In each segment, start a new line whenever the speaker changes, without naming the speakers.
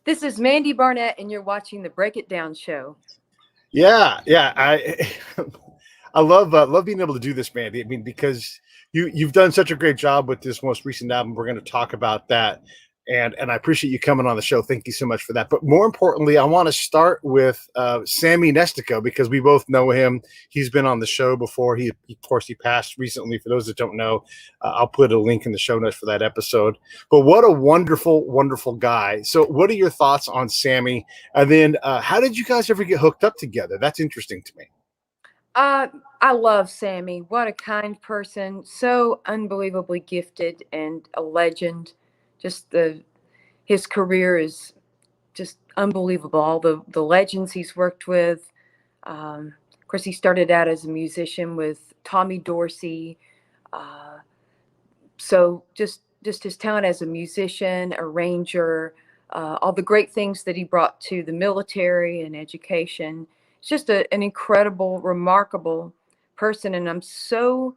This is Mandy Barnett, and you're watching the Break It Down show.
Yeah. I love being able to do this, Mandy. I mean, because you've done such a great job with this most recent album. We're going to talk about that, and I appreciate you coming on the show. Thank you so much for that. But more importantly, I want to start with Sammy Nestico, because we both know him. He's been on the show before. Of course, he passed recently. For those that don't know, I'll put a link in the show notes for that episode. But what a wonderful, wonderful guy. So, what are your thoughts on Sammy? And then, how did you guys ever get hooked up together? That's interesting to me.
I love Sammy. What a kind person. So unbelievably gifted and a legend. Just his career is just unbelievable. All the legends he's worked with. Of course, he started out as a musician with Tommy Dorsey. Uh, so just his talent as a musician, arranger, all the great things that he brought to the military and education. It's just an incredible, remarkable person, and I'm so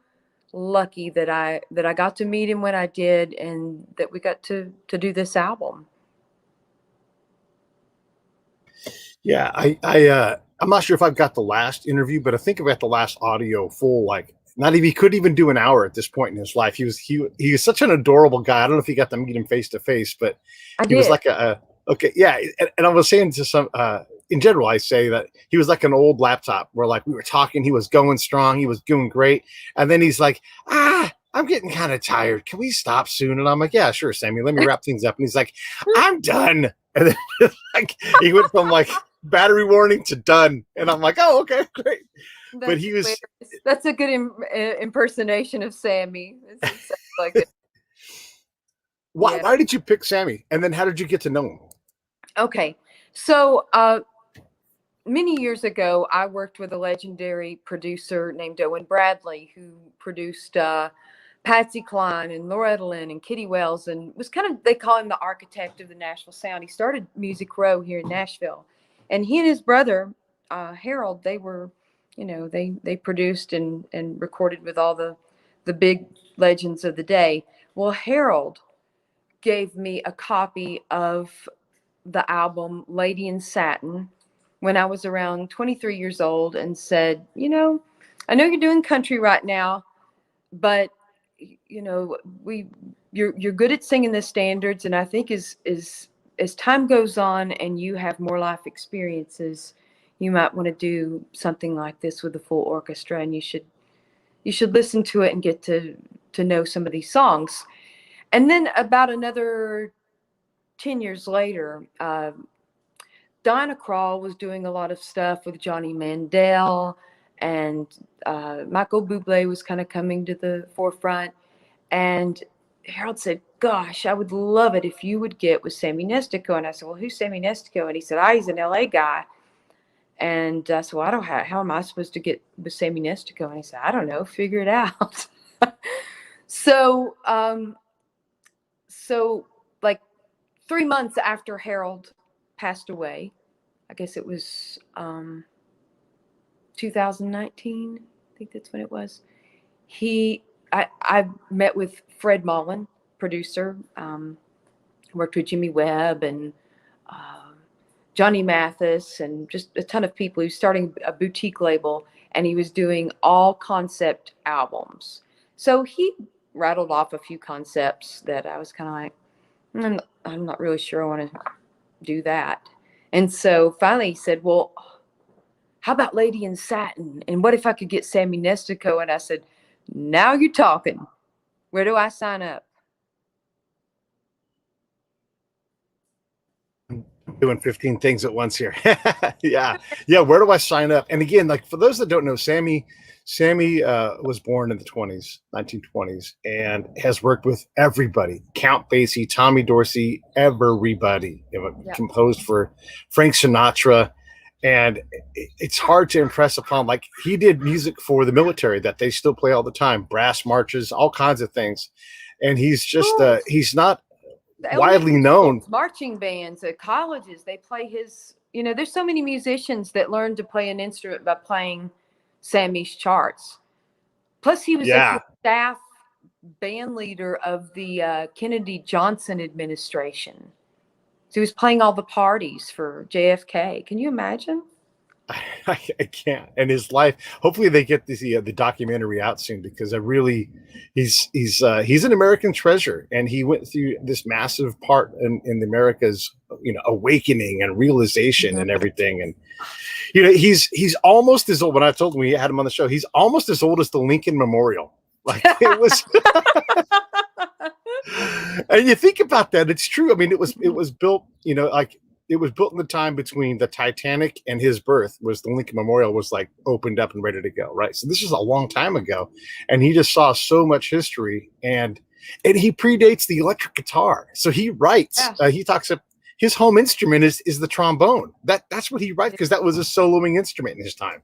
lucky that I got to meet him when I did, and that we got to do this album.
Yeah, I'm not sure if I've got the last interview, but I think I've got the last audio full. Like, not even he could even do an hour at this point in his life. He was such an adorable guy. I don't know if you got to meet him face to face, but
I
he was
did.
like okay, yeah. And I was saying to some in general, I say that he was like an old laptop where, like, we were talking, he was going strong, he was doing great, and then he's like, I'm getting kind of tired. Can we stop soon? And I'm like, yeah, sure, Sammy. Let me wrap things up. And he's like, I'm done. And then like he went from like battery warning to done, and I'm like, oh, okay, great. But
That's
he was.
hilarious. That's a good impersonation of Sammy. It sounds like it.
Why?
Yeah.
Why did you pick Sammy? And then how did you get to know him?
Okay. So many years ago, I worked with a legendary producer named Owen Bradley, who produced Patsy Cline and Loretta Lynn and Kitty Wells, and was kind of, they call him the architect of the Nashville Sound. He started Music Row here in Nashville, and he and his brother Harold, they were, they produced and recorded with all the big legends of the day. Well, Harold gave me a copy of the album Lady in Satin when I was around 23 years old, and said, I know you're doing country right now, but we you're good at singing the standards, and I think as time goes on and you have more life experiences, you might want to do something like this with a full orchestra, and you should listen to it and get to know some of these songs. And then about another 10 years later, Dinah Krall was doing a lot of stuff with Johnny Mandel, and Michael Bublé was kind of coming to the forefront. And Harold said, "Gosh, I would love it if you would get with Sammy Nestico." And I said, "Well, who's Sammy Nestico?" And he said, "He's an LA guy." And I said, "Well, I don't have, how am I supposed to get with Sammy Nestico?" And he said, "I don't know, figure it out." so, so like 3 months after Harold passed away, I guess it was 2019. I think that's when it was. I met with Fred Mullen, producer. Worked with Jimmy Webb and uh, Johnny Mathis, and just a ton of people. He was starting a boutique label, and he was doing all concept albums. So he rattled off a few concepts that I was kind of like, I'm not really sure I want to do that. And so finally he said, "Well, how about Lady in Satin? And what if I could get Sammy Nestico?" And I said, "Now you're talking. Where do I sign up?"
Doing 15 things at once here. Yeah. Where do I sign up? And again, like, for those that don't know, Sammy was born in the 1920s, and has worked with everybody: Count Basie, Tommy Dorsey, everybody.
Yeah.
Composed for Frank Sinatra. And it's hard to impress upon, like, he did music for the military that they still play all the time, brass marches, all kinds of things. And he's just he's not
The
widely
elementary
known.
schools, marching bands, at colleges, they play his. There's so many musicians that learn to play an instrument by playing Sammy's charts. Plus, he was like
Yeah.
the staff band leader of the Kennedy Johnson administration. So he was playing all the parties for JFK. Can you imagine?
I can't. And his life. Hopefully, they get the documentary out soon, because he's an American treasure, and he went through this massive part in America's awakening and realization and everything. And he's almost as old. When I told him we had him on the show, he's almost as old as the Lincoln Memorial. Like, it was. And you think about that, it's true. I mean, it was built, it was built in the time between the Titanic and his birth. Was the Lincoln Memorial was like opened up and ready to go, right? So this is a long time ago, and he just saw so much history, and he predates the electric guitar. So he writes.
Yeah.
He talks about his home instrument is the trombone. That's what he writes, because that was a soloing instrument in his time.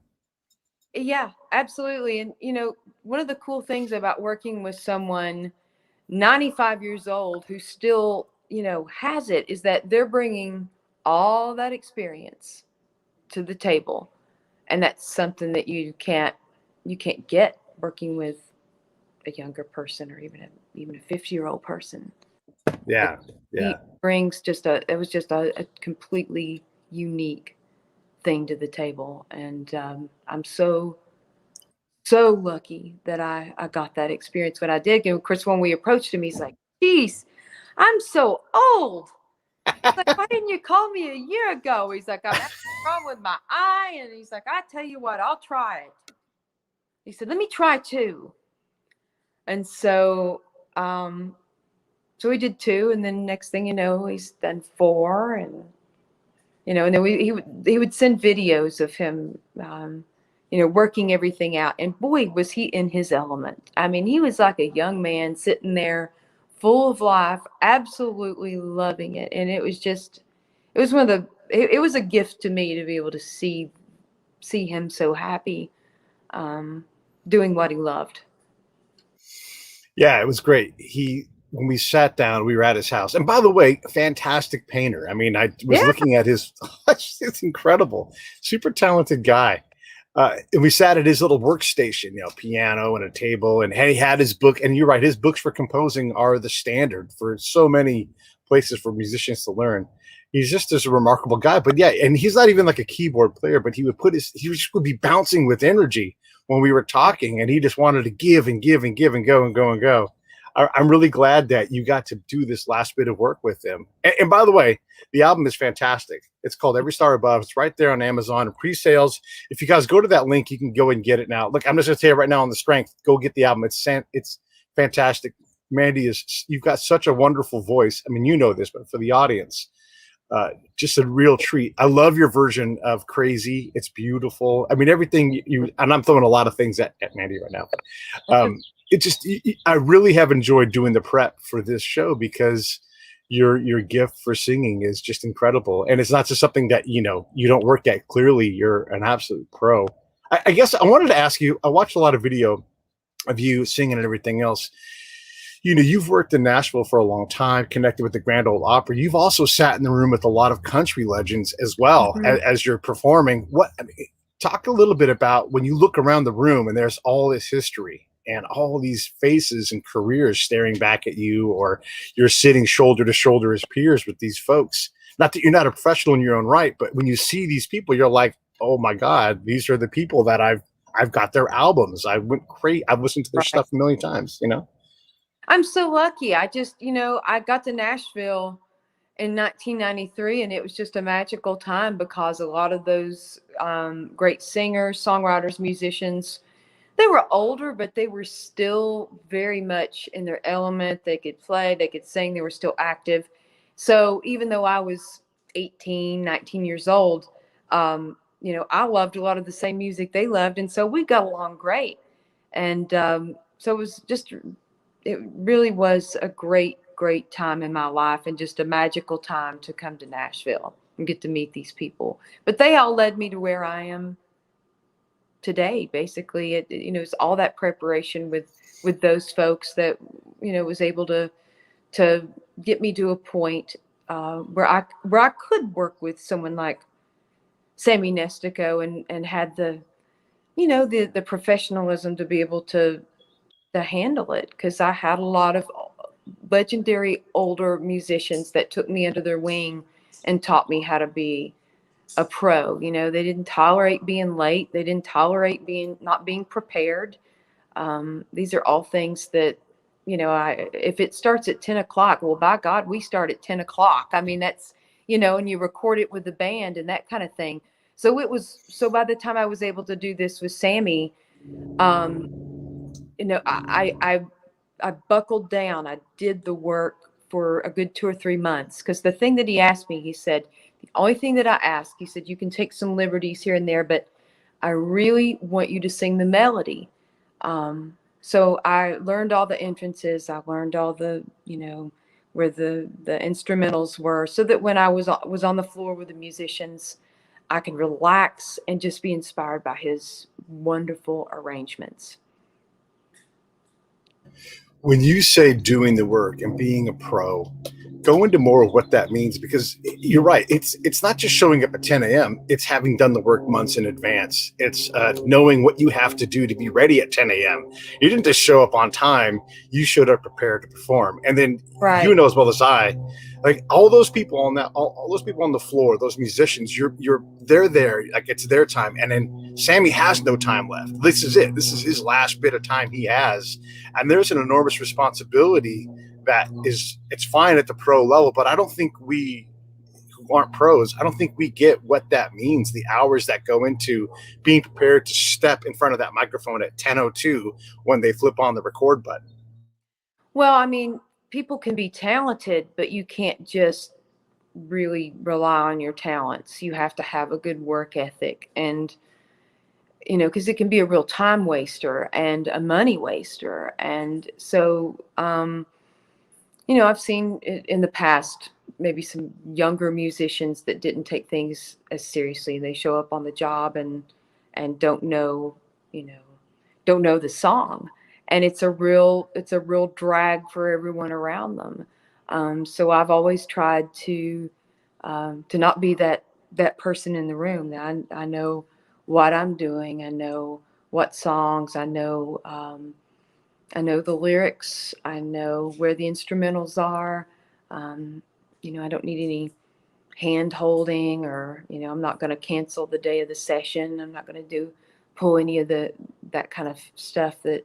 Yeah, absolutely. And one of the cool things about working with someone 95 years old who still has it is that they're bringing all that experience to the table, and that's something that you can't get working with a younger person, or even a 50-year-old person.
Yeah.
He brings it was just a completely unique thing to the table, and I'm so lucky that I got that experience when I did. And of course, when we approached him, he's like, "Geez, I'm so old." He's like, "Why didn't you call me a year ago?" He's like, "I'm having a problem with my eye," and he's like, "I tell you what, I'll try it." He said, "Let me try 2." And so we did 2, and then next thing you know, he's done 4, and and then he would send videos of him working everything out. And boy, was he in his element. I mean, he was like a young man sitting there full of life, absolutely loving it. And it was it was a gift to me to be able to see him so happy, doing what he loved.
Yeah, it was great. When we sat down, we were at his house. And by the way, fantastic painter. I mean, I was looking at his, it's incredible, super talented guy. And we sat at his little workstation, piano and a table, and he had his book. And you're right, his books for composing are the standard for so many places for musicians to learn. He's just a remarkable guy. But yeah, and he's not even like a keyboard player, but he would be bouncing with energy when we were talking, and he just wanted to give and give and give and go and go and go. I'm really glad that you got to do this last bit of work with him. And by the way, the album is fantastic. It's called Every Star Above. It's right there on Amazon and pre-sales. If you guys go to that link, you can go and get it now. Look, I'm just going to tell you right now on the strength, go get the album. It's fantastic. Mandy, you've got such a wonderful voice. I mean, you know this, but for the audience, just a real treat. I love your version of Crazy. It's beautiful. I mean, everything and I'm throwing a lot of things at Mandy right now. I really have enjoyed doing the prep for this show, because your gift for singing is just incredible. And it's not just something that, you don't work at. Clearly you're an absolute pro. I guess I wanted to ask you, I watched a lot of video of you singing and everything else. You've worked in Nashville for a long time, connected with the Grand Ole Opry. You've also sat in the room with a lot of country legends as well, as you're performing. Talk a little bit about when you look around the room and there's all this history and all these faces and careers staring back at you, or you're sitting shoulder to shoulder as peers with these folks. Not that you're not a professional in your own right, but when you see these people, you're like, oh my God, these are the people that I've got their albums. I went crazy. I've listened to their stuff a million times,
I'm so lucky. I just, I got to Nashville in 1993, and it was just a magical time, because a lot of those great singers, songwriters, musicians, they were older, but they were still very much in their element. They could play, they could sing, they were still active. So even though I was 18, 19 years old, I loved a lot of the same music they loved. And so we got along great. And so it really was a great time in my life, and just a magical time to come to Nashville and get to meet these people. But they all led me to where I am today. Basically, it's all that preparation with those folks that was able to get me to a point where I could work with someone like Sammy Nestico and had the the professionalism to be able to handle it, because I had a lot of legendary older musicians that took me under their wing and taught me how to be a pro. You know, they didn't tolerate being late. They didn't tolerate not being prepared. These are all things that, you know, if it starts at 10 o'clock, well, by God, we start at 10 o'clock. I mean, that's, you know, and you record it with the band and that kind of thing. So by the time I was able to do this with Sammy, you know, I buckled down. I did the work for a good 2 or 3 months, because the thing that he asked me, he said, the only thing that I ask, he said, you can take some liberties here and there, but I really want you to sing the melody. So I learned all the entrances. I learned all the, you know, where the instrumentals were, so that when I was on the floor with the musicians, I could relax and just be inspired by his wonderful arrangements.
When you say doing the work and being a pro, go into more of what that means, because you're right. It's not just showing up at 10 a.m. It's having done the work months in advance. It's knowing what you have to do to be ready at 10 a.m. You didn't just show up on time. You showed up prepared to perform. And then you know as well as I, like all those people on that, all those people on the floor, those musicians, they're there, like it's their time. And then Sammy has no time left. This is it. This is his last bit of time he has. And there's an enormous responsibility that it's fine at the pro level, but I don't think we who aren't pros, I don't think we get what that means, the hours that go into being prepared to step in front of that microphone at 10:02 when they flip on the record button.
Well, I mean, people can be talented, but you can't just really rely on your talents. You have to have a good work ethic, and, you know, because it can be a real time waster and a money waster. And so, you know, I've seen in the past maybe some younger musicians that didn't take things as seriously. They show up on the job and don't know, you know, don't know the song, and it's a real drag for everyone around them. So I've always tried to not be that person in the room. I know what I'm doing. I know what songs. I know the lyrics. I know where the instrumentals are. You know, I don't need any hand holding, or, you know, I'm not going to cancel the day of the session. I'm not going to pull any of that kind of stuff that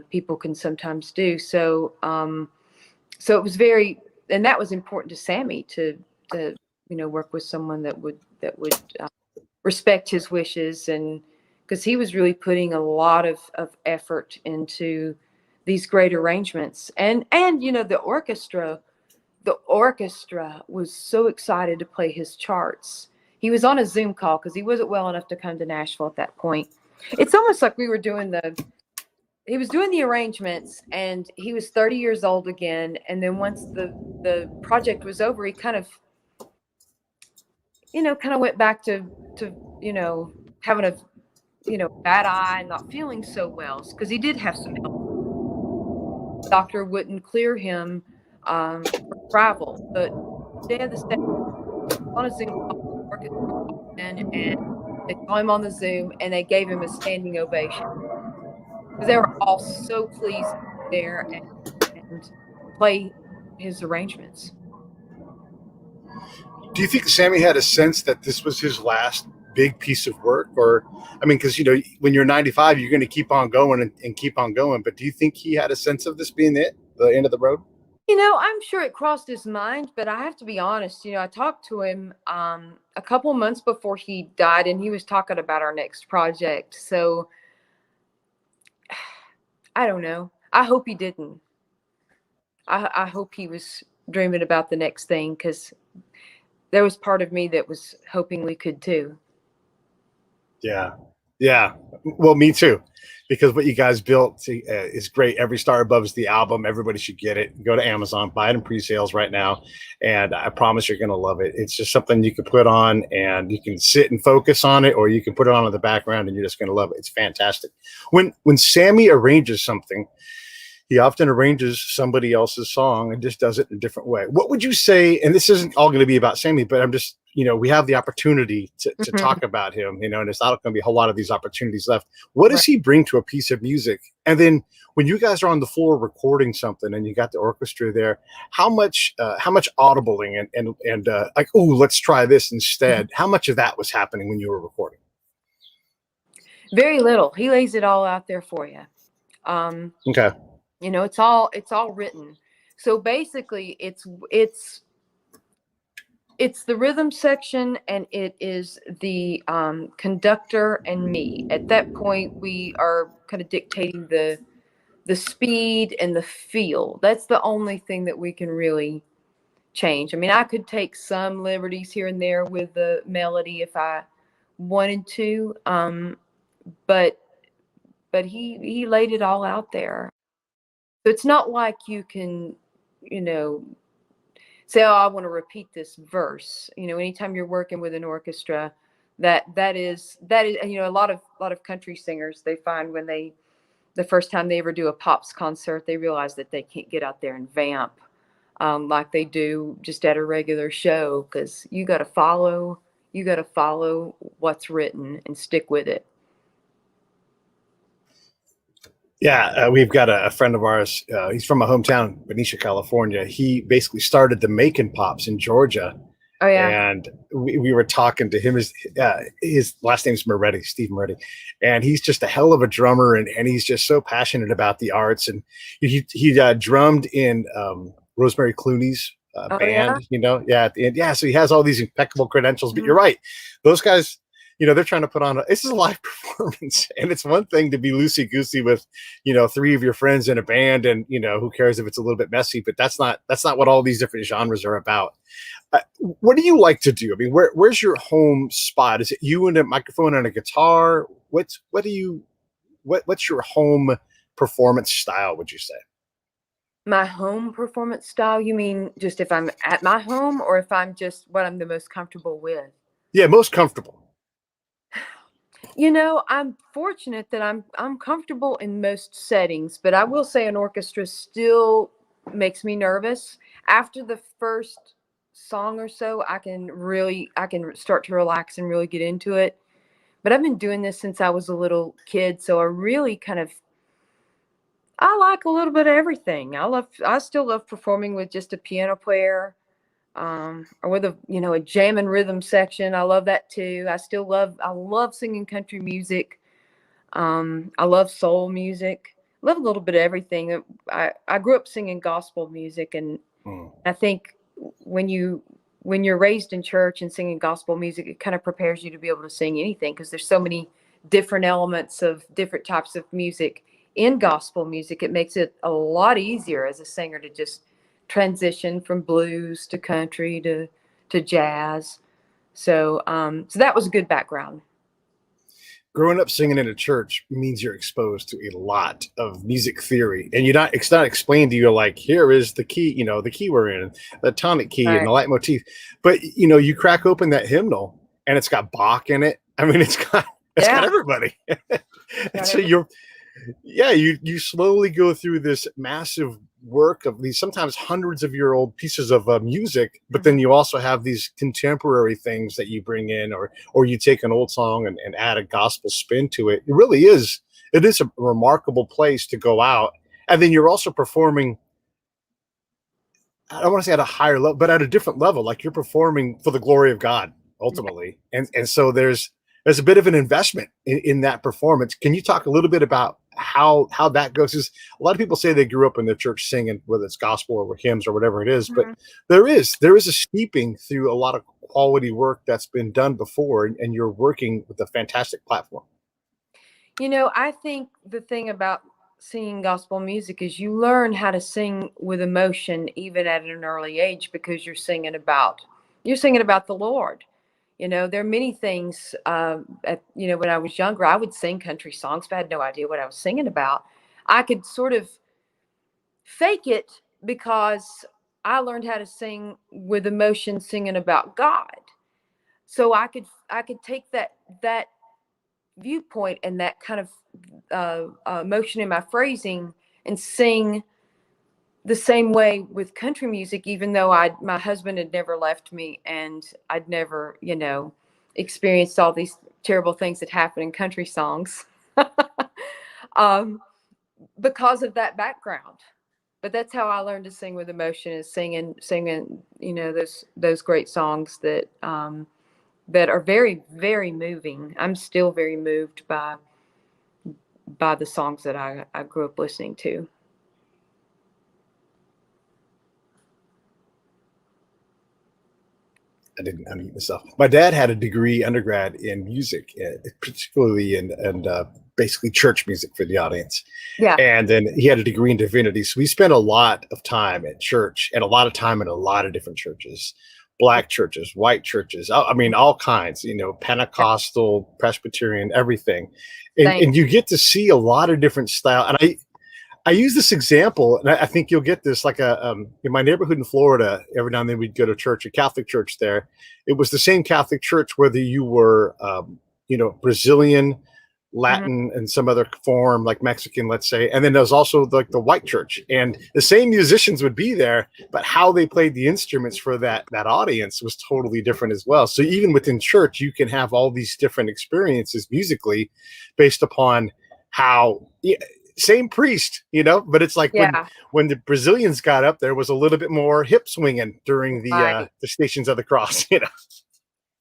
people can sometimes do. So it was and that was important to Sammy to you know, work with someone that would respect his wishes, and because he was really putting a lot of effort into these great arrangements. And you know, the orchestra was so excited to play his charts. He was on a Zoom call because he wasn't well enough to come to Nashville at that point. It's almost like he was doing the arrangements, and he was 30 years old again. And then once the project was over, he kind of went back to, you know, having a, you know, bad eye and not feeling so well, because he did have some help. The doctor wouldn't clear him for travel, but day of the session, on a Zoom call, and they saw him on the Zoom, and they gave him a standing ovation, because they were all so pleased there and play his arrangements.
Do you think Sammy had a sense that this was his last big piece of work? Or, I mean, because, you know, when you're 95, you're going to keep on going and keep on going. But do you think he had a sense of this being the end of the road?
You know, I'm sure it crossed his mind, but I have to be honest. You know, I talked to him a couple months before he died, and he was talking about our next project. So I don't know. I hope he didn't. I hope he was dreaming about the next thing, because there was part of me that was hoping we could too.
Yeah. Well, me too, because what you guys built is great. Every Star Above is the album. Everybody should get it. Go to Amazon, buy it in pre-sales right now, and I promise you're going to love it. It's just something you can put on, and you can sit and focus on it, or you can put it on in the background, and you're just going to love it. It's fantastic. When Sammy arranges something, he often arranges somebody else's song and just does it in a different way. What would you say? And this isn't all going to be about Sammy, but I'm just we have the opportunity to
Mhm.
talk about him, and there's not going to be a whole lot of these opportunities left. What does
Right.
he bring to a piece of music? And then when you guys are on the floor recording something and you got the orchestra there, how much audibling and like, oh, let's try this
Mhm.
instead. How much of that was happening when you were recording?
Very little. He lays it all out there for you. Um,
Okay.
it's all written. So basically, it's the rhythm section, and it is the conductor and me. At that point, we are kind of dictating the speed and the feel. That's the only thing that we can really change. I mean, I could take some liberties here and there with the melody if I wanted to, but he laid it all out there. So it's not like you can, you know, say, "Oh, I want to repeat this verse." Anytime you're working with an orchestra, that is, a lot of country singers, they find when they the first time they ever do a pops concert, they realize that they can't get out there and vamp like they do just at a regular show, because you got to follow what's written and stick with it.
Yeah, we've got a friend of ours. He's from my hometown, Benicia, California. He basically started the Macon Pops in Georgia,
Oh yeah.
and we were talking to him. His last name's Moretti, Steve Moretti, and he's just a hell of a drummer, and he's just so passionate about the arts. And he drummed in Rosemary Clooney's
Oh yeah.
band, yeah, at the end. Yeah, so he has all these impeccable credentials. But
Mhm.
you're right, those guys. They're trying to put on this is a live performance, and it's one thing to be loosey goosey with, three of your friends in a band, and who cares if it's a little bit messy, but that's not what all these different genres are about. What do you like to do? I mean, where's your home spot? Is it you and a microphone and a guitar? What's your home performance style, would you say?
My home performance style, you mean just if I'm at my home, or if I'm just what I'm the most comfortable with?
Yeah, most comfortable.
I'm fortunate that I'm comfortable in most settings, but I will say an orchestra still makes me nervous. After the first song or so, I can start to relax and really get into it. But I've been doing this since I was a little kid, so I like a little bit of everything. I still love performing with just a piano player, or with a jam and rhythm section. I love that too. I love singing country music. I love soul music. Love a little bit of everything. I grew up singing gospel music, and
Mm.
I think when you when you're raised in church and singing gospel music, it kind of prepares you to be able to sing anything, because there's so many different elements of different types of music in gospel music. It makes it a lot easier as a singer to just transition from blues to country to jazz. So that was a good background.
Growing up singing in a church means you're exposed to a lot of music theory, and it's not explained to you like, here is the key, the key we're in, the tonic key and
Right.
the leitmotif. But you crack open that hymnal and it's got Bach in it. I mean, it's got
Yeah.
everybody. And
Got
so
every.
you slowly go through this massive work of these sometimes hundreds of year old pieces of music, but
Mhm.
then you also have these contemporary things that you bring in, or you take an old song and add a gospel spin to it. It is a remarkable place to go out, and then you're also performing, I don't want to say at a higher level, but at a different level. Like, you're performing for the glory of God ultimately, and so there's a bit of an investment in that performance. Can you talk a little bit about how that goes? Because a lot of people say they grew up in the church singing, whether it's gospel or hymns or whatever it is, but
Mhm.
there is a steeping through a lot of quality work that's been done before, and you're working with a fantastic platform.
I think the thing about singing gospel music is you learn how to sing with emotion even at an early age, because you're singing about the Lord. There are many things. When I was younger, I would sing country songs, but I had no idea what I was singing about. I could sort of fake it, because I learned how to sing with emotion, singing about God. So I could take that viewpoint and that kind of motion in my phrasing and sing the same way with country music, even though my husband had never left me and I'd never, experienced all these terrible things that happen in country songs, um, because of that background. But that's how I learned to sing with emotion, is singing, those great songs that are very, very moving. I'm still very moved by the songs that I grew up listening to.
I didn't unmute myself. My dad had a degree undergrad in music, particularly in basically church music for the audience.
Yeah.
And then he had a degree in divinity. So we spent a lot of time at church and a lot of time in a lot of different churches, black churches, white churches. I mean, all kinds, Pentecostal, Presbyterian, everything. And you get to see a lot of different style. And I use this example, and I think you'll get this, like in my neighborhood in Florida, every now and then we'd go to church, a Catholic church there. It was the same Catholic church, whether you were, Brazilian, Latin, and some other form, like Mexican, let's say. And then there's also like the white church, and the same musicians would be there, but how they played the instruments for that audience was totally different as well. So even within church, you can have all these different experiences musically based upon how... same priest, but it's like when the Brazilians got up, there was a little bit more hip swinging during the Stations of the Cross.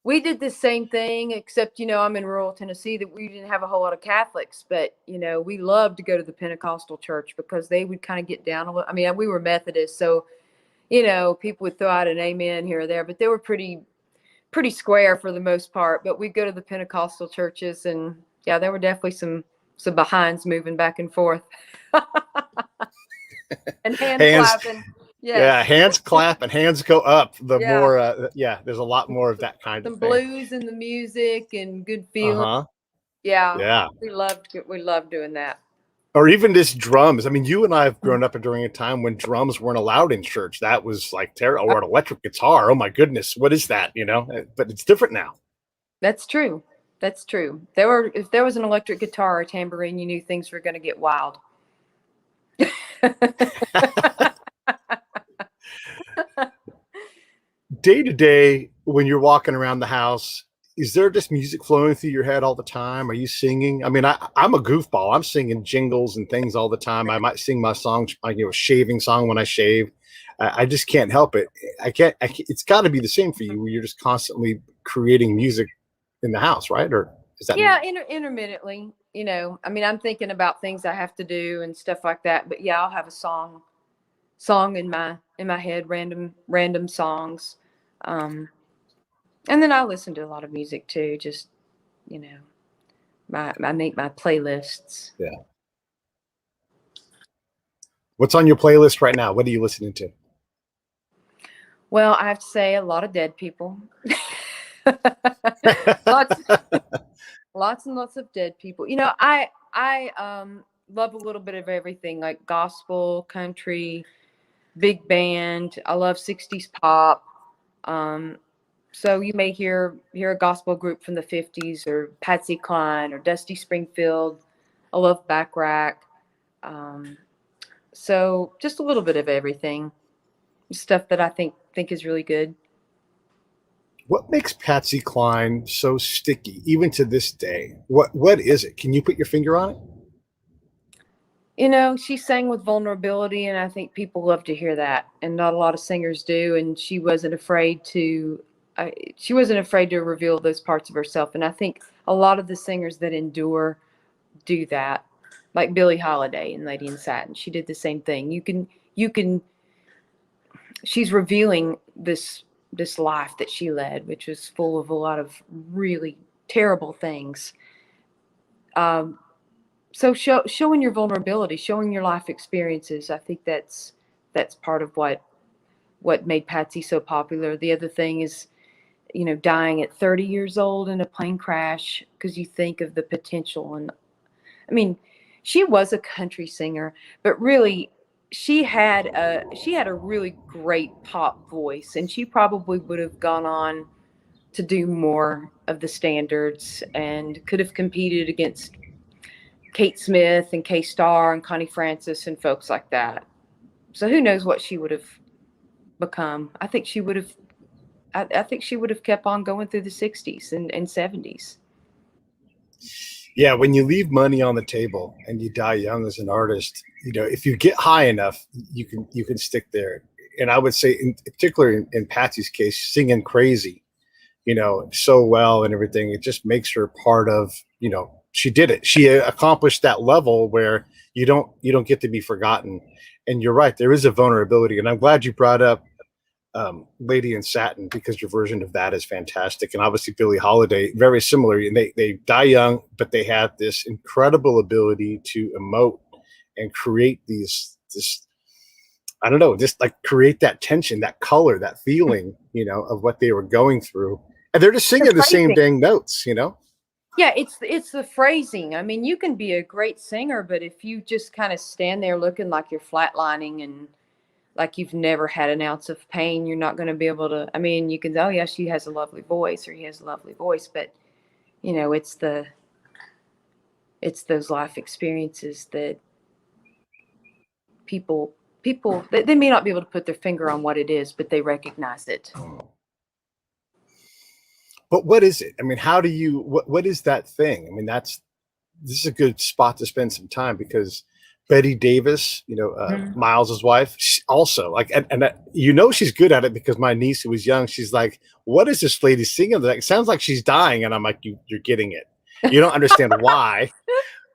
We did the same thing, except I'm in rural Tennessee, that we didn't have a whole lot of Catholics, but we loved to go to the Pentecostal church because they would kind of get down a little. I mean, we were Methodist, so people would throw out an amen here or there, but they were pretty square for the most part. But we'd go to the Pentecostal churches, and there were definitely some behinds moving back and forth. And hands clapping. Yes.
Yeah, hands clap and hands go up. The more, there's a lot more of that kind of thing.
Blues and the music and good feeling. Yeah. We loved doing that.
Or even just drums. I mean, you and I have grown up during a time when drums weren't allowed in church. That was like terrible. Or an electric guitar. Oh my goodness, what is that? But it's different now.
That's true. That's true. If there was an electric guitar or a tambourine, you knew things were going to get wild.
Day to day, when you're walking around the house, is there just music flowing through your head all the time? Are you singing? I mean, I'm a goofball. I'm singing jingles and things all the time. I might sing my songs, a shaving song when I shave. I just can't help it. I can't. It's got to be the same for you, where you're just constantly creating music in the house, right? Or is that
intermittently? I mean, I'm thinking about things I have to do and stuff like that. But I'll have a song in my head, random songs, and then I listen to a lot of music too. Just I make my playlists.
Yeah. What's on your playlist right now? What are you listening to?
Well, I have to say, a lot of Dead people. Lots and lots of Dead people. I love a little bit of everything, like gospel, country, big band. I love 60s pop. So you may hear a gospel group from the 50s, or Patsy Cline, or Dusty Springfield. I love Backrack. So just a little bit of everything. Stuff that I think is really good.
What makes Patsy Cline so sticky, even to this day? What is it? Can you put your finger on
it? She sang with vulnerability, and I think people love to hear that, and not a lot of singers do. And she wasn't afraid to reveal those parts of herself. And I think a lot of the singers that endure do that, like Billie Holiday and Lady in Satin. She did the same thing. She's revealing this life that she led, which was full of a lot of really terrible things. So showing your vulnerability, showing your life experiences, I think that's part of what made Patsy so popular. The other thing is, dying at 30 years old in a plane crash, because you think of the potential. And I mean, she was a country singer, but really she had a really great pop voice, and she probably would have gone on to do more of the standards and could have competed against Kate Smith and Kay Starr and Connie Francis and folks like that. So who knows what she would have become. I think she would have, I think she would have kept on going through the 60s and 70s.
Yeah, when you leave money on the table and you die young as an artist, if you get high enough, you can stick there. And I would say, in particular, in Patsy's case, singing crazy, so well and everything, it just makes her part of, she did it. She accomplished that level where you don't get to be forgotten. And you're right, there is a vulnerability. And I'm glad you brought up Lady in Satin, because your version of that is fantastic. And obviously Billie Holiday, very similar. And they die young, but they have this incredible ability to emote and create this I don't know, just like create that tension, that color, that feeling, of what they were going through. And they're just singing the same dang notes.
Yeah, it's the phrasing. I mean, you can be a great singer, but if you just kind of stand there looking like you're flatlining and like you've never had an ounce of pain, you're not going to be able to. I mean, you can, oh yeah, she has a lovely voice, or he has a lovely voice, but it's those life experiences that people they may not be able to put their finger on what it is, but they recognize it.
But what is it? I mean, how do you, what is that thing? I mean, this is a good spot to spend some time, because Betty Davis, Miles's wife, she also like, and she's good at it, because my niece, who was young, she's like, what is this lady singing? Like, it sounds like she's dying. And I'm like, you're getting it. You don't understand why,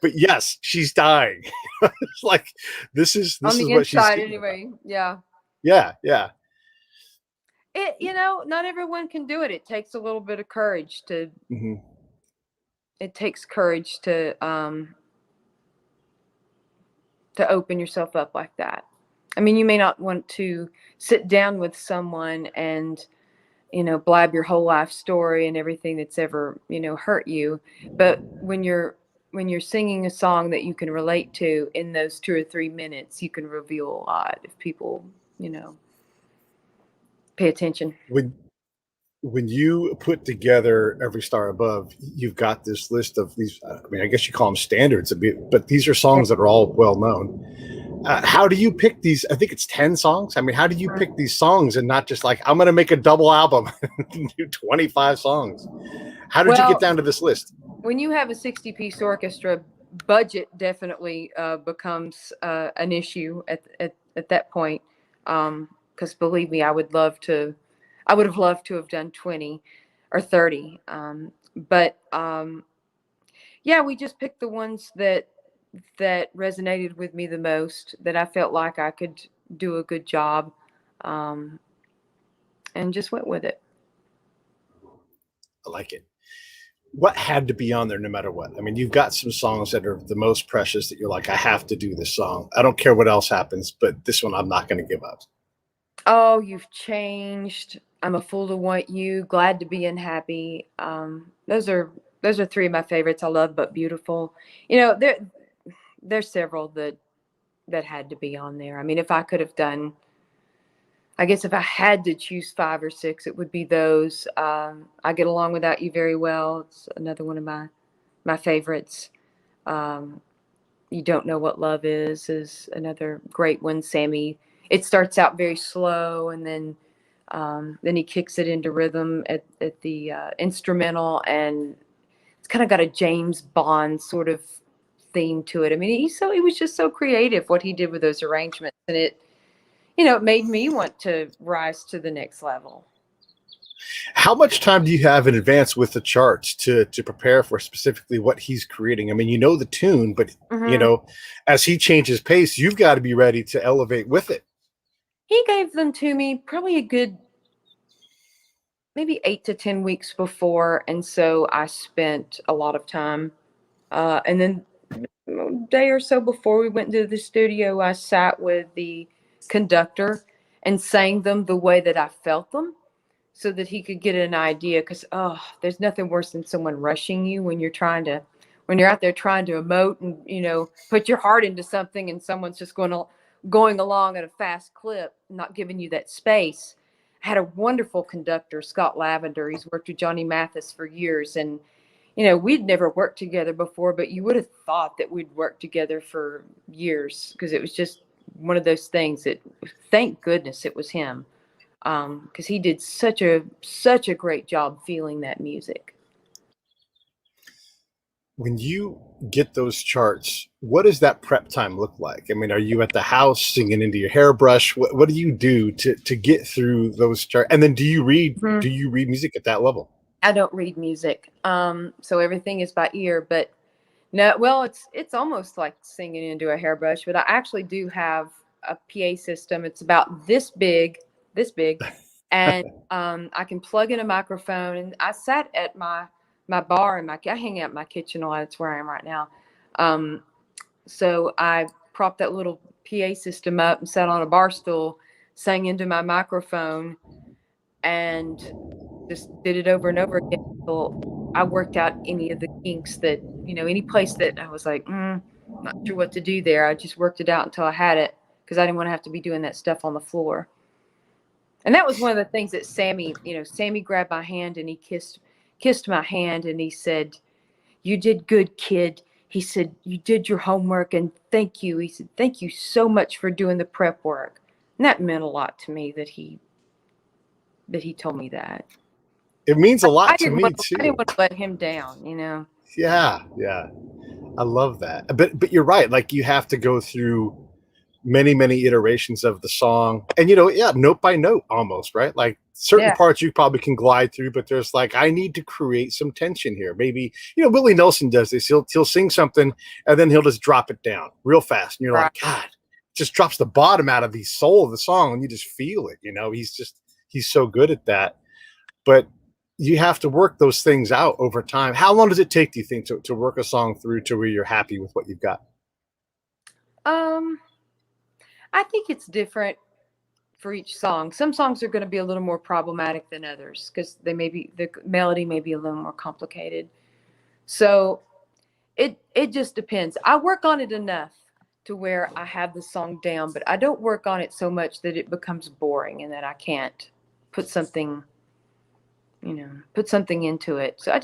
but yes, she's dying. It's like, this is
on the
what she's
inside anyway. About.
Yeah. Yeah.
It, not everyone can do it. It takes a little bit of courage to, it takes courage to open yourself up like that. I mean, you may not want to sit down with someone and, blab your whole life story and everything that's ever, hurt you. But when you're singing a song that you can relate to in those 2 or 3 minutes, you can reveal a lot if people, pay attention.
When you put together Every Star Above, you've got this list of these, I mean, I guess you call them standards, but these are songs that are all well known. How do you pick these? I think it's 10 songs. I mean, how do you pick these songs and not just like, I'm going to make a double album and do 25 songs? How did you get down to this list?
When you have a 60-piece orchestra, budget definitely becomes an issue at that point. Because believe me, I would have loved to have done 20 or 30. But yeah, we just picked the ones that resonated with me the most, that I felt like I could do a good job, and just went with it.
I like it. What had to be on there no matter what? I mean, you've got some songs that are the most precious that you're like, I have to do this song. I don't care what else happens, but this one I'm not going to give up.
Oh, You've Changed, I'm a Fool to Want You, Glad to Be Unhappy. Those are 3 of my favorites. I love But Beautiful. There's several that had to be on there. I mean, if I could have done, I guess if I had to choose 5 or 6, it would be those. I Get Along Without You Very Well. It's another one of my favorites. You Don't Know What Love is another great one. Sammy. It starts out very slow, and then he kicks it into rhythm at the instrumental, and it's kind of got a James Bond sort of theme to it. I mean, he was just so creative what he did with those arrangements, and it made me want to rise to the next level.
How much time do you have in advance with the charts to prepare for specifically what he's creating? I mean, the tune, but as he changes pace, you've got to be ready to elevate with it.
He gave them to me probably a good maybe 8 to 10 weeks before, and so I spent a lot of time. And then a day or so before we went to the studio, I sat with the conductor and sang them the way that I felt them, so that he could get an idea. Because there's nothing worse than someone rushing you when you're out there trying to emote and put your heart into something, and someone's just going along at a fast clip, not giving you that space. I had a wonderful conductor, Scott Lavender. He's worked with Johnny Mathis for years, and we'd never worked together before, but you would have thought that we'd worked together for years, because it was just one of those things that, thank goodness it was him, because he did such a great job feeling that music.
When you get those charts, what does that prep time look like? I mean, are you at the house singing into your hairbrush? What do you do to get through those charts? And then do you read music at that level?
I don't read music, so everything is by ear. But no, well, it's almost like singing into a hairbrush. But I actually do have a PA system. It's about this big, and I can plug in a microphone. And I sat at my bar and I hang out in my kitchen a lot. It's where I am right now. So I propped that little PA system up and sat on a bar stool, sang into my microphone, and just did it over and over again until I worked out any of the kinks that, any place that I was like, not sure what to do there. I just worked it out until I had it, because I didn't want to have to be doing that stuff on the floor. And that was one of the things that Sammy grabbed my hand and he kissed my hand and he said, "You did good, kid." He said, "You did your homework and thank you." He said, "Thank you so much for doing the prep work." And that meant a lot to me that he told me that.
It means a lot to me too.
I didn't want to let him down,
Yeah. I love that. But you're right. Like, you have to go through many iterations of the song, and note by note almost, right? Like, certain parts you probably can glide through, but there's like, I need to create some tension here. Maybe, Willie Nelson does this. He'll sing something and then he'll just drop it down real fast. And you're like, God, just drops the bottom out of the soul of the song and you just feel it. He's so good at that. But you have to work those things out over time. How long does it take, do you think, to work a song through to where you're happy with what you've got?
I think it's different for each song. Some songs are going to be a little more problematic than others because the melody may be a little more complicated. So it just depends. I work on it enough to where I have the song down, but I don't work on it so much that it becomes boring and that I can't put something into it. So I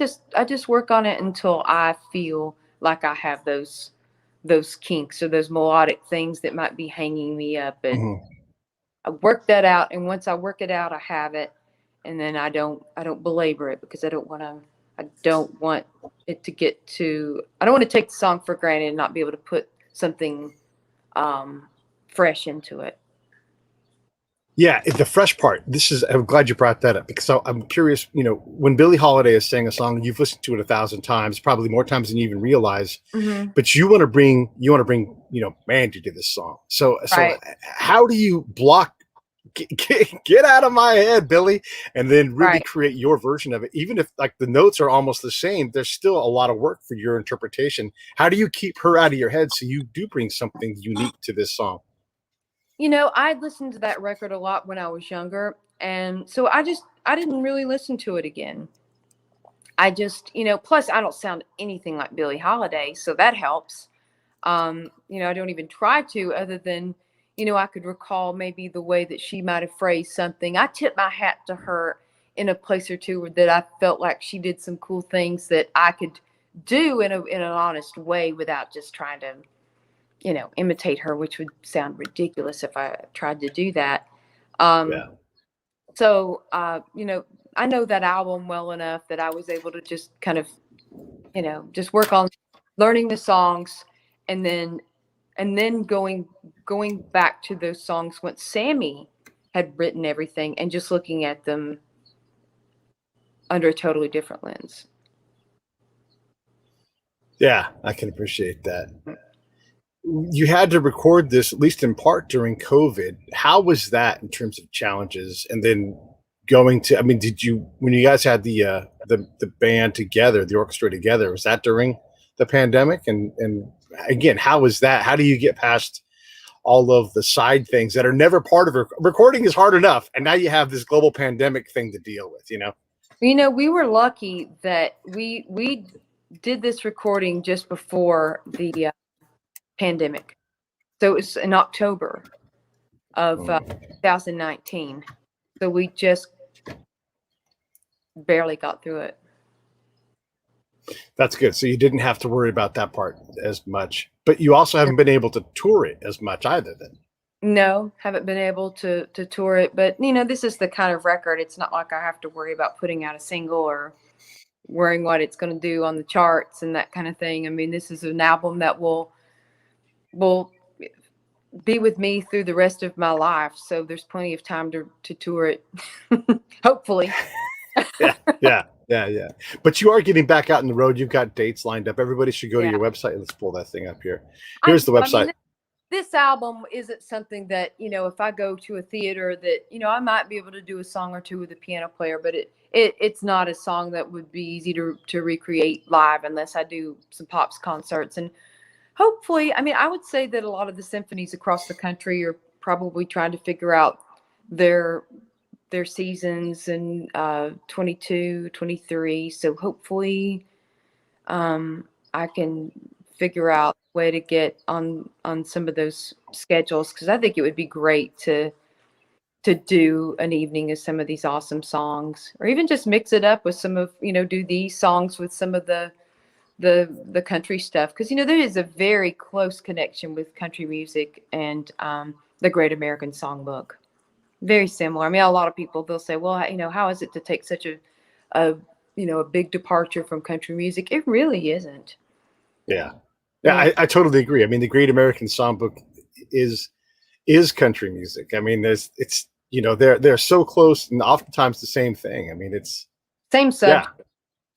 just work on it until I feel like I have those kinks or those melodic things that might be hanging me up, and I work that out. And once I work it out, I have it, and then I don't belabor it because I don't want it to get to. I don't want to take the song for granted and not be able to put something fresh into it.
Yeah, the fresh part. I'm glad you brought that up because I'm curious. When Billie Holiday is saying a song, you've listened to it 1,000 times, probably more times than you even realize. Mm-hmm. But you want to bring, Mandy to this song. So how do you block? Get out of my head, Billie, and then really create your version of it. Even if like the notes are almost the same, there's still a lot of work for your interpretation. How do you keep her out of your head so you do bring something unique to this song?
I listened to that record a lot when I was younger. And so I didn't really listen to it again. I just, plus I don't sound anything like Billie Holiday. So that helps. I don't even try to, other than, I could recall maybe the way that she might've phrased something. I tip my hat to her in a place or two that I felt like she did some cool things that I could do in an honest way without just trying to, imitate her, which would sound ridiculous if I tried to do that. So, I know that album well enough that I was able to just kind of, just work on learning the songs and then going back to those songs once Sammy had written everything and just looking at them under a totally different lens.
Yeah, I can appreciate that. You had to record this, at least in part, during COVID. How was that in terms of challenges? And then when you guys had the band together, the orchestra together, was that during the pandemic? And again, how was that? How do you get past all of the side things that are never part of recording is hard enough, and now you have this global pandemic thing to deal with,
We were lucky that we did this recording just before the pandemic. So it was in October of 2019. So we just barely got through it.
That's good. So you didn't have to worry about that part as much, but you also haven't been able to tour it as much either then.
No, haven't been able to tour it, but this is the kind of record. It's not like I have to worry about putting out a single or worrying what it's going to do on the charts and that kind of thing. I mean, this is an album that will be with me through the rest of my life. So there's plenty of time to tour it. Hopefully.
Yeah. But you are getting back out on the road. You've got dates lined up. Everybody should go to
Yeah.
your website. Let's pull that thing up here. Here's the website.
I mean, this album isn't something that, if I go to a theater that, I might be able to do a song or two with a piano player, but it's not a song that would be easy to recreate live unless I do some pops concerts. And hopefully, I mean, I would say that a lot of the symphonies across the country are probably trying to figure out their seasons in 22, 23. So hopefully I can figure out a way to get on some of those schedules, because I think it would be great to do an evening of some of these awesome songs, or even just mix it up with some of, do these songs with some of the country stuff, because there is a very close connection with country music and the Great American Songbook. Very similar. I mean, a lot of people, they'll say, well, how is it to take such a big departure from country music? It really isn't.
Yeah. I totally agree. I mean, the Great American Songbook is country music. I mean, they're so close, and oftentimes the same thing. I mean, it's
same subject.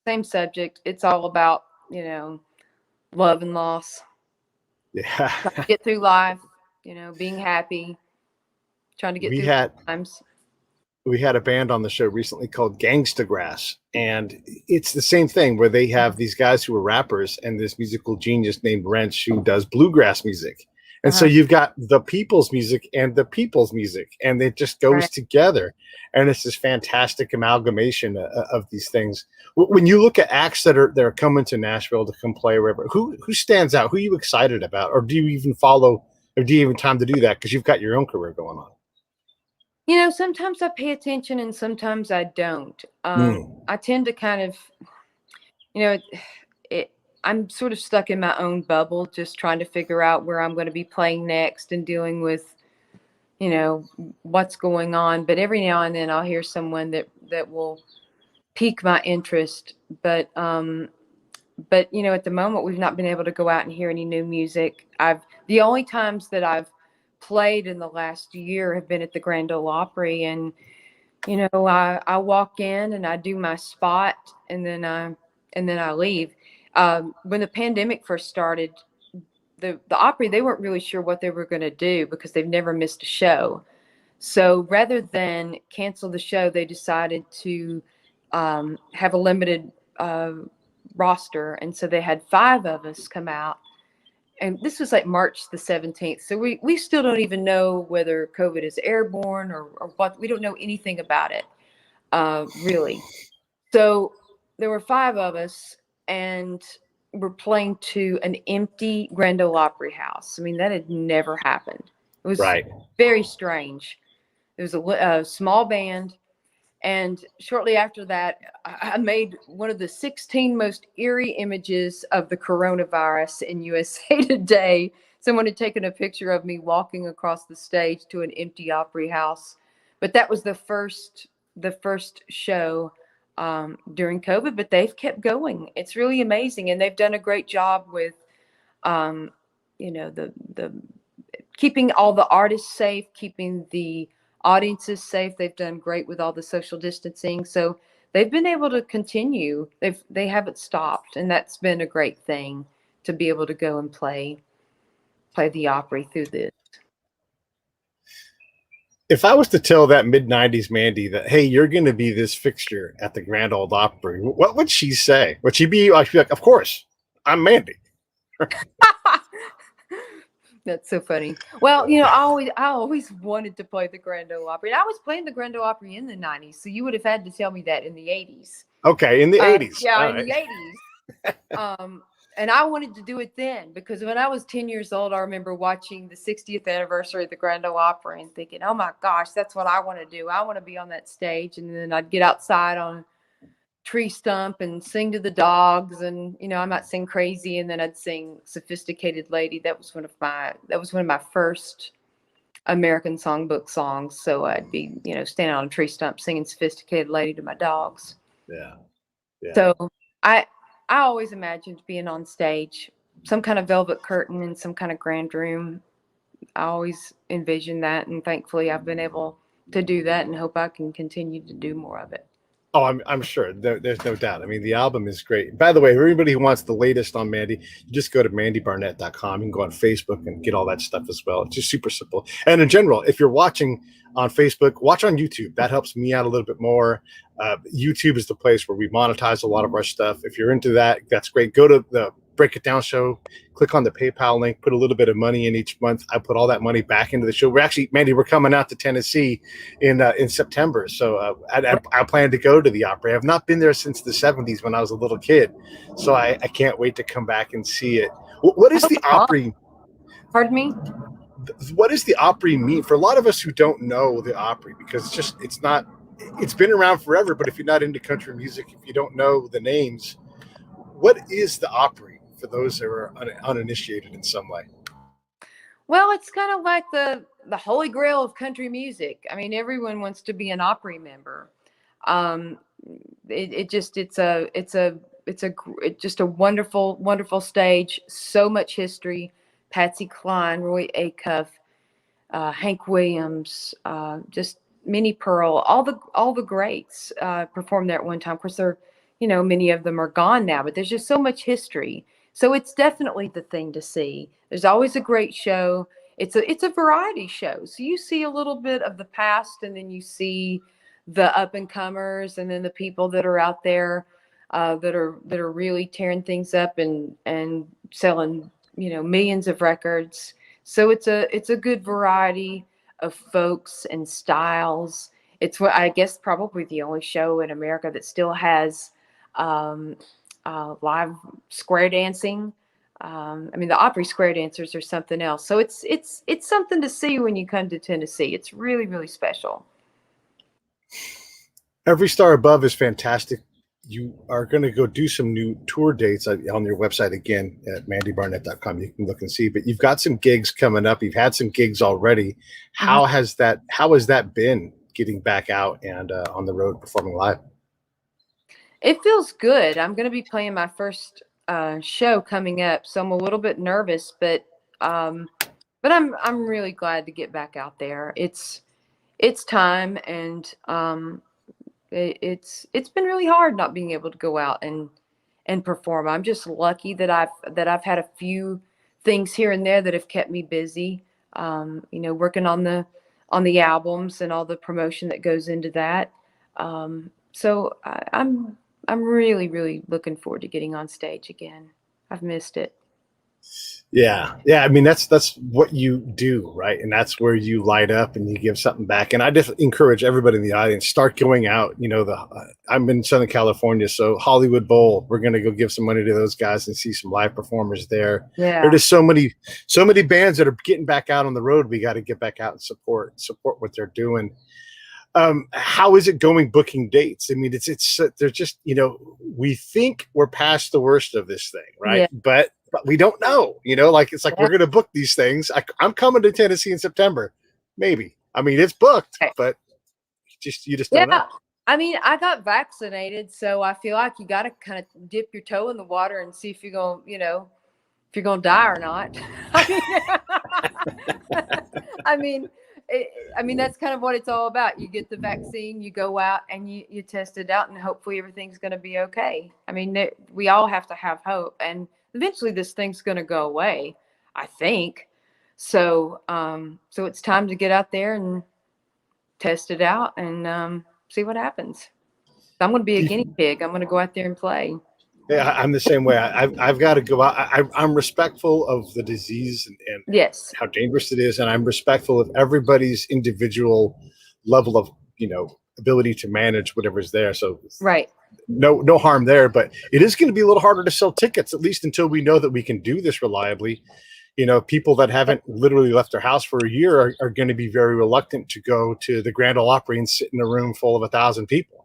Same subject. It's all about, love and loss.
Yeah.
Trying to get through life, being happy, trying to get through times.
We had a band on the show recently called Gangsta Grass, and it's the same thing where they have these guys who are rappers and this musical genius named Wrench who does bluegrass music. And so you've got the people's music and the people's music, and it just goes together. And it's this fantastic amalgamation of these things. When you look at acts that are coming to Nashville to come play wherever, who stands out? Who are you excited about? Or do you even follow, or do you even time to do that because you've got your own career going on?
Sometimes I pay attention and sometimes I don't. I tend to kind of, I'm sort of stuck in my own bubble, just trying to figure out where I'm going to be playing next and dealing with, what's going on. But every now and then I'll hear someone that will pique my interest. But at the moment we've not been able to go out and hear any new music. The only times that I've played in the last year have been at the Grand Ole Opry, and I walk in and I do my spot, and then I leave. When the pandemic first started, the Opry, they weren't really sure what they were going to do because they've never missed a show. So rather than cancel the show, they decided to have a limited roster, and so they had 5 of us come out. And this was like March the 17th. So we still don't even know whether COVID is airborne or what. We don't know anything about it, really. So there were 5 of us, and we're playing to an empty Grand Ole Opry house. I mean, that had never happened. It was very strange. It was a small band. And shortly after that, I made one of the 16 most eerie images of the coronavirus in USA Today. Someone had taken a picture of me walking across the stage to an empty Opry house. But that was the first show during COVID, but they've kept going. It's really amazing. And they've done a great job with, the keeping all the artists safe, keeping the audiences safe. They've done great with all the social distancing. So they've been able to continue. They haven't stopped. And that's been a great thing, to be able to go and play the Opry through this.
If I was to tell that mid-90s Mandy that, hey, you're going to be this fixture at the Grand Ole Opry, what would she say? Would she be like, of course, I'm Mandy?
That's so funny. Well, I always wanted to play the Grand Ole Opry. And I was playing the Grand Ole Opry in the 90s, so you would have had to tell me that in the 80s.
Okay, in the 80s.
Yeah, in the 80s. And I wanted to do it then, because when I was 10 years old, I remember watching the 60th anniversary of the Grand Ole Opry and thinking, oh my gosh, that's what I want to do. I want to be on that stage. And then I'd get outside on tree stump and sing to the dogs, and I might sing Crazy, and then I'd sing Sophisticated Lady. That was one of my first American songbook songs. So I'd be, standing on a tree stump singing "Sophisticated Lady" to my dogs.
Yeah. Yeah.
So I I always imagined being on stage, some kind of velvet curtain in some kind of grand room. I always envisioned that, and thankfully I've been able to do that, and hope I can continue to do more of it.
Oh, I'm sure. There's no doubt. I mean, the album is great. By the way, everybody who wants the latest on Mandy, you just go to mandybarnett.com. You can go on Facebook and get all that stuff as well. It's just super simple. And in general, if you're watching on Facebook, watch on YouTube. That helps me out a little bit more. YouTube is the place where we monetize a lot of our stuff. If you're into that, that's great. Go to the Break It Down show, click on the PayPal link, put a little bit of money in each month. I put all that money back into the show. We're actually, Mandy, we're coming out to Tennessee in September. So I plan to go to the Opry. I've not been there since the 70s when I was a little kid. So I can't wait to come back and see it. What is the Opry?
Pardon me?
What does the Opry mean? For a lot of us who don't know the Opry, because it's been around forever, but if you're not into country music, if you don't know the names, what is the Opry for those that are uninitiated in some way?
Well, it's kind of like the holy grail of country music. I mean, everyone wants to be an Opry member. Um, it's just a wonderful, wonderful stage. So much history. Patsy Cline, Roy Acuff, Hank Williams, just Minnie Pearl, all the greats performed there at one time. Of course, many of them are gone now, but there's just so much history. So it's definitely the thing to see. There's always a great show. It's a variety show. So you see a little bit of the past, and then you see the up and comers, and then the people that are out there that are really tearing things up and selling millions of records. So it's a good variety of folks and styles. It's what I guess probably the only show in America that still has live square dancing. I mean, the Opry square dancers are something else. So it's something to see when you come to Tennessee. It's really, really special.
Every Star Above is fantastic. You are going to go do some new tour dates on your website again at mandybarnett.com. You can look and see, but you've got some gigs coming up. You've had some gigs already. How has that been getting back out and on the road performing live?
It feels good. I'm going to be playing my first show coming up, so I'm a little bit nervous, but I'm really glad to get back out there. It's time, and it's been really hard not being able to go out and perform. I'm just lucky that I've had a few things here and there that have kept me busy. Working on the albums and all the promotion that goes into that. So I'm really, really looking forward to getting on stage again. I've missed it.
Yeah. I mean, that's what you do, right? And that's where you light up and you give something back. And I just encourage everybody in the audience, start going out. I'm in Southern California, so Hollywood Bowl, we're going to go give some money to those guys and see some live performers there.
Yeah.
There are just so many bands that are getting back out on the road. We got to get back out and support what they're doing. How is it going booking dates? I mean, it's they're just, we think we're past the worst of this thing, right?
Yeah.
But we don't know, it's like, we're going to book these things. I'm coming to Tennessee in September. Maybe. I mean, it's booked, but you just don't know.
I mean, I got vaccinated, so I feel like you got to kind of dip your toe in the water and see if you're going, if you're going to die or not. I mean, that's kind of what it's all about. You get the vaccine, you go out and you test it out, and hopefully everything's going to be okay. I mean, we all have to have hope, and eventually this thing's going to go away, I think. So it's time to get out there and test it out and see what happens. I'm going to be a guinea pig. I'm going to go out there and play.
Yeah, I'm the same way. I've got to go out. I'm respectful of the disease and
yes,
how dangerous it is, and I'm respectful of everybody's individual level of ability to manage whatever's there. So
right,
no harm there. But it is going to be a little harder to sell tickets, at least until we know that we can do this reliably. People that haven't literally left their house for a year are going to be very reluctant to go to the Grand Ole Opry and sit in a room full of 1,000 people.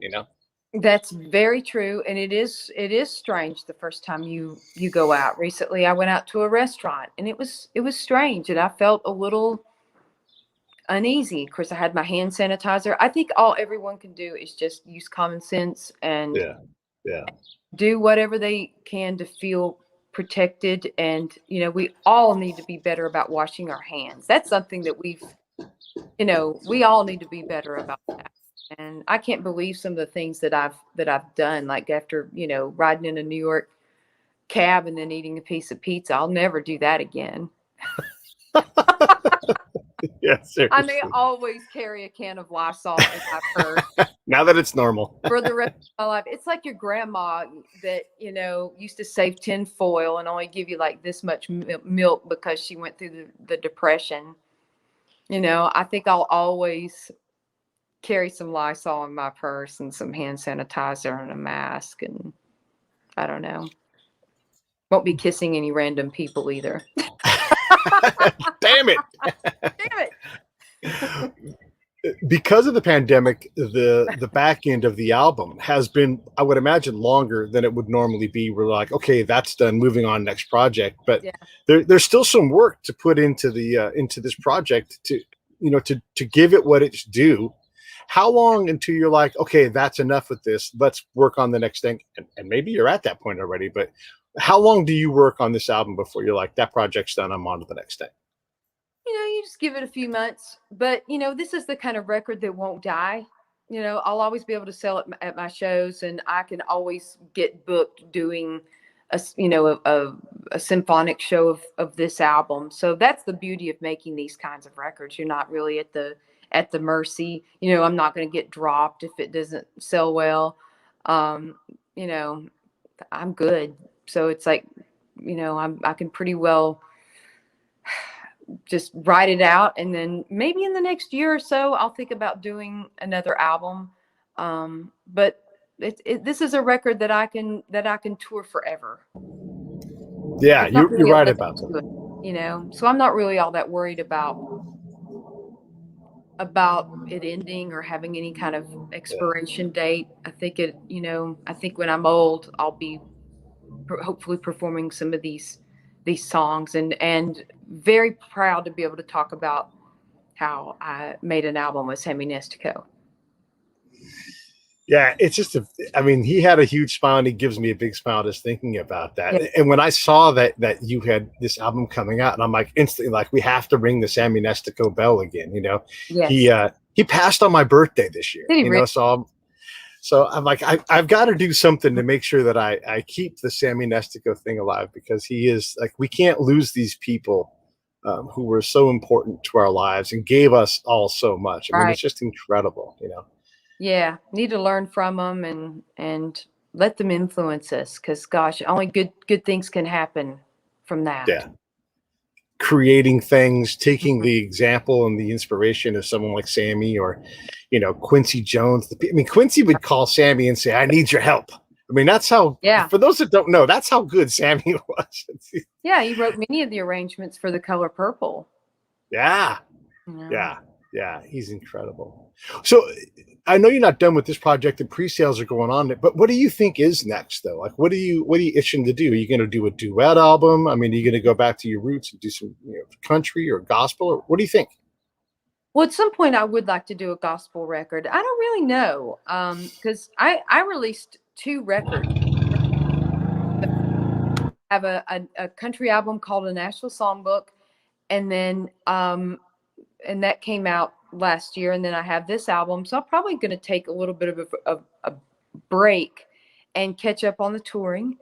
That's very true, and it is strange the first time you go out. Recently, I went out to a restaurant, and it was strange, and I felt a little uneasy. Of course, I had my hand sanitizer. I think everyone can do is just use common sense and
Yeah.
do whatever they can to feel protected. And, we all need to be better about washing our hands. That's something that we all need to be better about that. And I can't believe some of the things that I've done, like after, riding in a New York cab and then eating a piece of pizza. I'll never do that again.
Yeah, seriously.
I may always carry a can of Lysol in my purse.
Now that it's normal.
For the rest of my life. It's like your grandma that, used to save tin foil and only give you like this much milk because she went through the Depression. I think I'll always carry some Lysol in my purse and some hand sanitizer and a mask. And I don't know. Won't be kissing any random people either.
Damn it.
Damn it.
Because of the pandemic, the back end of the album has been, I would imagine, longer than it would normally be. We're like, okay, that's done, moving on, next project. But there's still some work to put into this project to give it what it's due. How long until you're like, okay, that's enough with this, let's work on the next thing? And maybe you're at that point already, but how long do you work on this album before you're like, that project's done, I'm on to the next thing?
You just give it a few months. But, this is the kind of record that won't die. I'll always be able to sell it at my shows, and I can always get booked doing a symphonic show of this album. So that's the beauty of making these kinds of records. You're not really at the mercy. I'm not going to get dropped if it doesn't sell well. I'm good. So it's like, I can pretty well just write it out, and then maybe in the next year or so I'll think about doing another album. But this is a record that I can tour forever.
Yeah, you're right about that.
So I'm not really all that worried about it ending or having any kind of expiration date. I think when I'm old, I'll be hopefully performing some of these songs, and very proud to be able to talk about how I made an album with Sammy Nestico.
Yeah, it's just he had a huge smile, and he gives me a big smile just thinking about that. Yeah. And when I saw that you had this album coming out, and I'm like instantly like, we have to ring the Sammy Nestico bell again. Yes. He passed on my birthday this year.
Did he really?
So I'm like, I've got to do something to make sure that I keep the Sammy Nestico thing alive, because he is like, we can't lose these people who were so important to our lives and gave us all so much. I mean, It's just incredible,
Yeah, need to learn from them and let them influence us, because gosh, only good things can happen from that.
Yeah. Creating things, taking the example and the inspiration of someone like Sammy, or Quincy Jones. Quincy would call Sammy and say, I need your help. That's how, for those that don't know, that's how good Sammy was.
Yeah, he wrote many of the arrangements for The Color Purple.
Yeah. Yeah, he's incredible. So I know you're not done with this project, and pre-sales are going on, but what do you think is next, though? Like, what are you itching to do? Are you going to do a duet album? Are you going to go back to your roots and do some country or gospel, or what do you think?
Well, at some point I would like to do a gospel record. I don't really know, because I released 2 records. I have a country album called A Nashville Songbook, and then and that came out last year, and then I have this album. So I'm probably going to take a little bit of a break and catch up on the touring,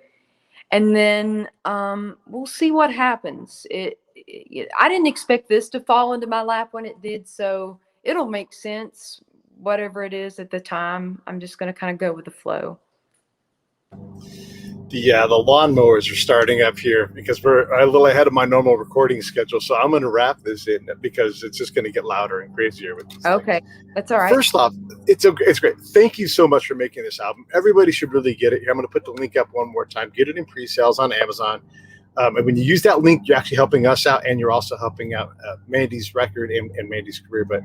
and then we'll see what happens. I didn't expect this to fall into my lap when it did, so it'll make sense, whatever it is at the time. I'm just going to kind of go with the flow.
The lawnmowers are starting up here because we're a little ahead of my normal recording schedule. So I'm going to wrap this in because it's just going to get louder and crazier with these
Okay,
things.
That's all right.
First off, it's great. Thank you so much for making this album. Everybody should really get it. I'm going to put the link up one more time. Get it in pre-sales on Amazon. And when you use that link, you're actually helping us out, and you're also helping out Mandy's record and Mandy's career. But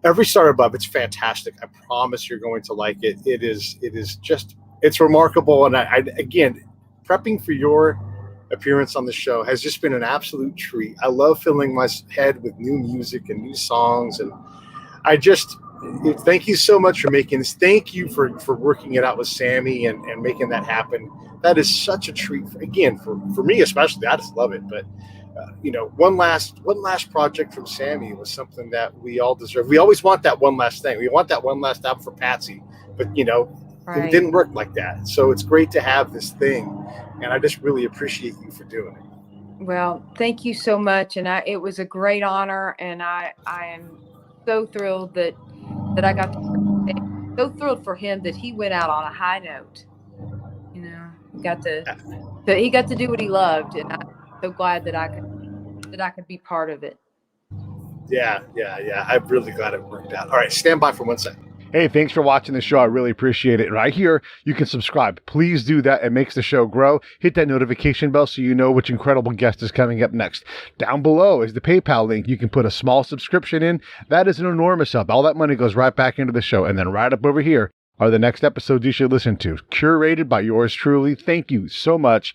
Every Star Above, it's fantastic. I promise you're going to like it. It is just, it's remarkable. And I again, prepping for your appearance on the show has just been an absolute treat. I love filling my head with new music and new songs, and I just thank you so much for making this. Thank you for working it out with Sammy and making that happen. That is such a treat for me especially. I just love it. But one last project from Sammy was something that we all deserve. We always want that one last thing. We want that one last album for Patsy, but
Right.
it didn't work like that. So it's great to have this thing, and I just really appreciate you for doing it.
Well, thank you so much, and it was a great honor, and I am so thrilled that I got to, so thrilled for him that he went out on a high note. He got to do what he loved, and I'm so glad that I could be part of it.
Yeah. I'm really glad it worked out. All right, stand by for 1 second.
Hey, thanks for watching the show. I really appreciate it. Right here, you can subscribe. Please do that. It makes the show grow. Hit that notification bell so you know which incredible guest is coming up next. Down below is the PayPal link. You can put a small subscription in. That is an enormous help. All that money goes right back into the show. And then right up over here are the next episodes you should listen to, curated by yours truly. Thank you so much